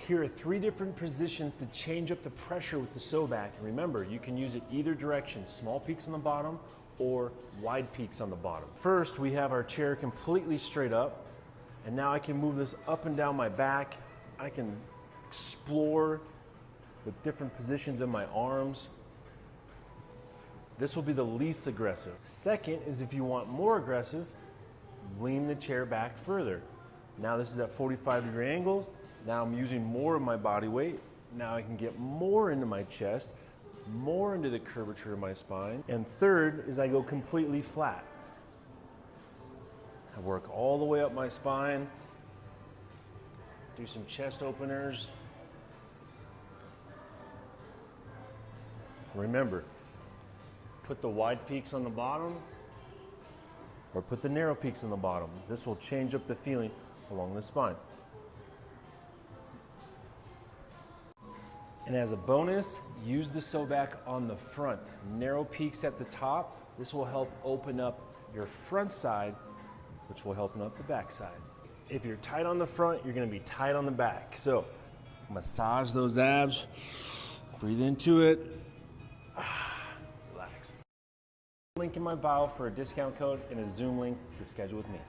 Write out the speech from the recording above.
Here are 3 different positions to change up the pressure with the Pso-Back. And remember, you can use it either direction, small peaks on the bottom or wide peaks on the bottom. First, we have our chair completely straight up. And now I can move this up and down my back. I can explore with different positions in my arms. This will be the least aggressive. Second is if you want more aggressive, lean the chair back further. Now this is at 45-degree angles. Now I'm using more of my body weight. Now I can get more into my chest, more into the curvature of my spine. And third is I go completely flat. I work all the way up my spine, do some chest openers. Remember, put the wide peaks on the bottom or put the narrow peaks on the bottom. This will change up the feeling along the spine. And as a bonus, use the Pso-Back on the front. Narrow peaks at the top. This will help open up your front side, which will help open up the back side. If you're tight on the front, you're gonna be tight on the back. So massage those abs, breathe into it, relax. Link in my bio for a discount code and a Zoom link to schedule with me.